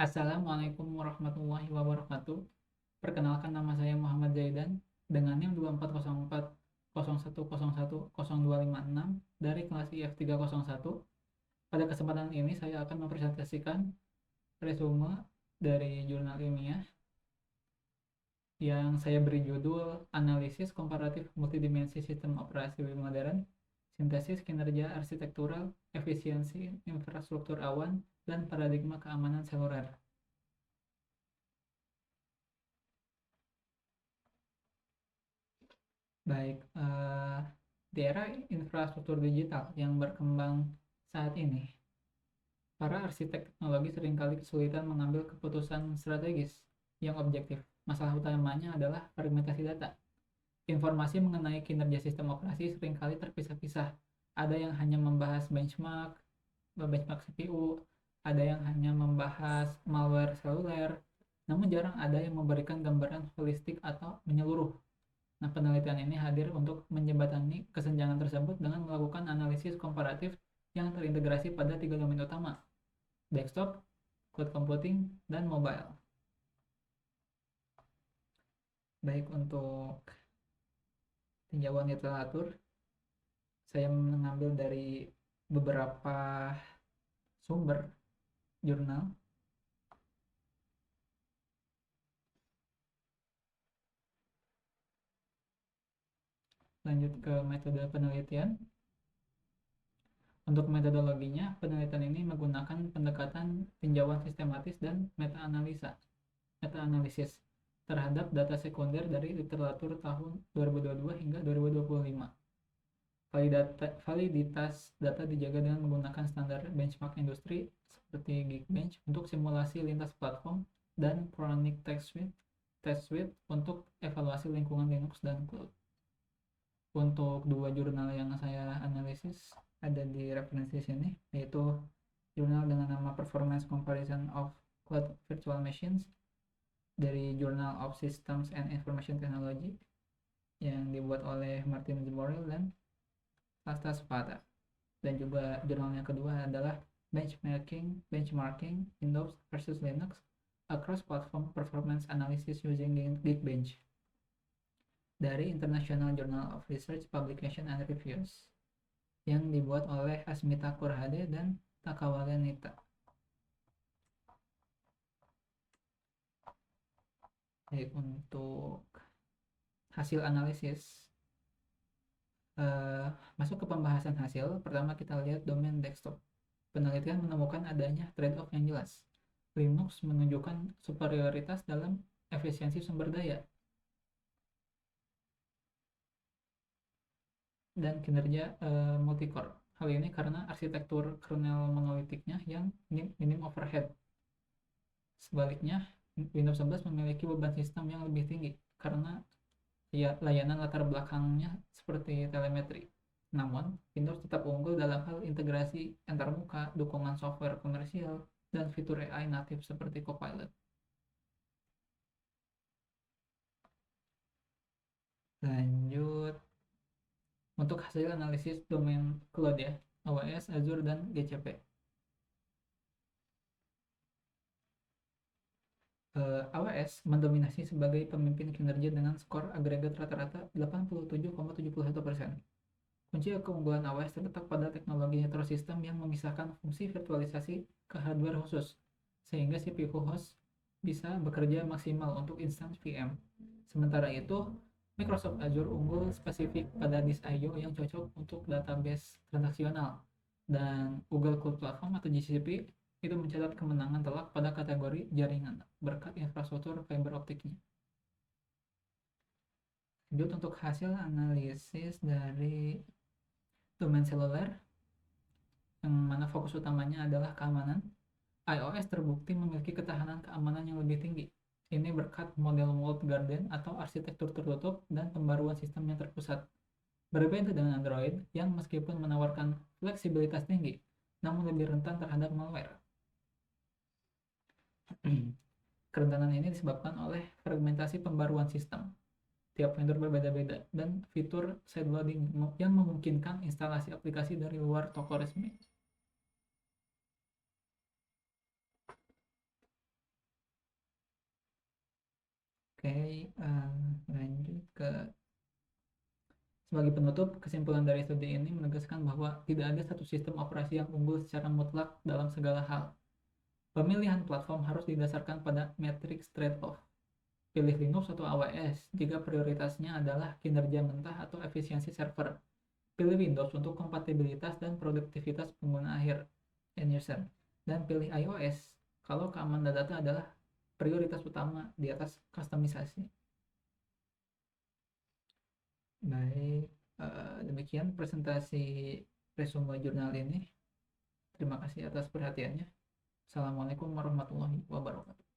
Assalamualaikum warahmatullahi wabarakatuh. Perkenalkan, nama saya Muhammad Zaidan dengan NIM 240401010256 dari kelas IF301. Pada kesempatan ini saya akan mempresentasikan resume dari jurnal ilmiah yang saya beri judul Analisis Komparatif Multidimensi Sistem Operasi Web Modern, Sintesis Kinerja Arsitektural, Efisiensi Infrastruktur Awan, dan Paradigma Keamanan Seluler. Baik, di era infrastruktur digital yang berkembang saat ini, para arsitek teknologi seringkali kesulitan mengambil keputusan strategis yang objektif. Masalah utamanya adalah fragmentasi data. Informasi mengenai kinerja sistem operasi seringkali terpisah-pisah. Ada yang hanya membahas benchmark CPU, ada yang hanya membahas malware seluler, namun jarang ada yang memberikan gambaran holistik atau menyeluruh. Nah, penelitian ini hadir untuk menjembatani kesenjangan tersebut dengan melakukan analisis komparatif yang terintegrasi pada tiga domain utama: desktop, cloud computing, dan mobile. Baik, untuk tinjauan literatur, saya mengambil dari beberapa sumber jurnal. Lanjut ke metode penelitian. Untuk metodologinya, penelitian ini menggunakan pendekatan tinjauan sistematis dan meta-analisis terhadap data sekunder dari literatur tahun 2022 hingga 2025. Validitas data dijaga dengan menggunakan standar benchmark industri seperti Geekbench untuk simulasi lintas platform dan Pronic Test Suite untuk evaluasi lingkungan Linux dan cloud. Untuk dua jurnal yang saya analisis ada di referensi sini, yaitu jurnal dengan nama Performance Comparison of Cloud Virtual Machines dari Journal of Systems and Information Technology yang dibuat oleh Martin Zboril dan Asta Spata. Dan juga jurnal yang kedua adalah Benchmarking Windows versus Linux Across Platform Performance Analysis Using Geekbench dari International Journal of Research Publication and Reviews yang dibuat oleh Asmita Kurhade dan Takawale Nita. Baik, untuk hasil analisis, masuk ke pembahasan hasil. Pertama kita lihat domain desktop. Penelitian menemukan adanya trade-off yang jelas. Linux menunjukkan superioritas dalam efisiensi sumber daya dan kinerja multicore. Hal ini karena arsitektur kernel monolitiknya yang minim overhead. Sebaliknya, Windows 11 memiliki beban sistem yang lebih tinggi karena layanan latar belakangnya seperti telemetri. Namun, Windows tetap unggul dalam hal integrasi antarmuka, dukungan software komersial, dan fitur AI natif seperti Copilot. Lanjut, untuk hasil analisis domain cloud ya, AWS, Azure, dan GCP. AWS mendominasi sebagai pemimpin kinerja dengan skor agregat rata-rata 87,71%. Kunci keunggulan AWS terletak pada teknologi network system yang memisahkan fungsi virtualisasi ke hardware khusus, sehingga CPU host bisa bekerja maksimal untuk instance VM. Sementara itu, Microsoft Azure unggul spesifik pada disk I/O yang cocok untuk database transaksional, dan Google Cloud Platform atau GCP itu mencatat kemenangan telak pada kategori jaringan berkat infrastruktur fiber optiknya. Lanjut, untuk hasil analisis dari domain seluler, yang mana fokus utamanya adalah keamanan, iOS terbukti memiliki ketahanan keamanan yang lebih tinggi. Ini berkat model walled garden atau arsitektur tertutup dan pembaruan sistem yang terpusat. Berbeda dengan Android yang meskipun menawarkan fleksibilitas tinggi, namun lebih rentan terhadap malware. Kerentanan ini disebabkan oleh fragmentasi pembaruan sistem. Tiap vendor berbeda-beda dan fitur sideloading yang memungkinkan instalasi aplikasi dari luar toko resmi. Oke, lanjut ke sebagai penutup, kesimpulan dari studi ini menegaskan bahwa tidak ada satu sistem operasi yang unggul secara mutlak dalam segala hal. Pemilihan platform harus didasarkan pada matriks trade-off. Pilih Linux atau AWS jika prioritasnya adalah kinerja mentah atau efisiensi server. Pilih Windows untuk kompatibilitas dan produktivitas pengguna akhir, end user. Dan pilih iOS kalau keamanan data adalah prioritas utama di atas kustomisasi. Baik, demikian presentasi resume jurnal ini. Terima kasih atas perhatiannya. Assalamualaikum warahmatullahi wabarakatuh.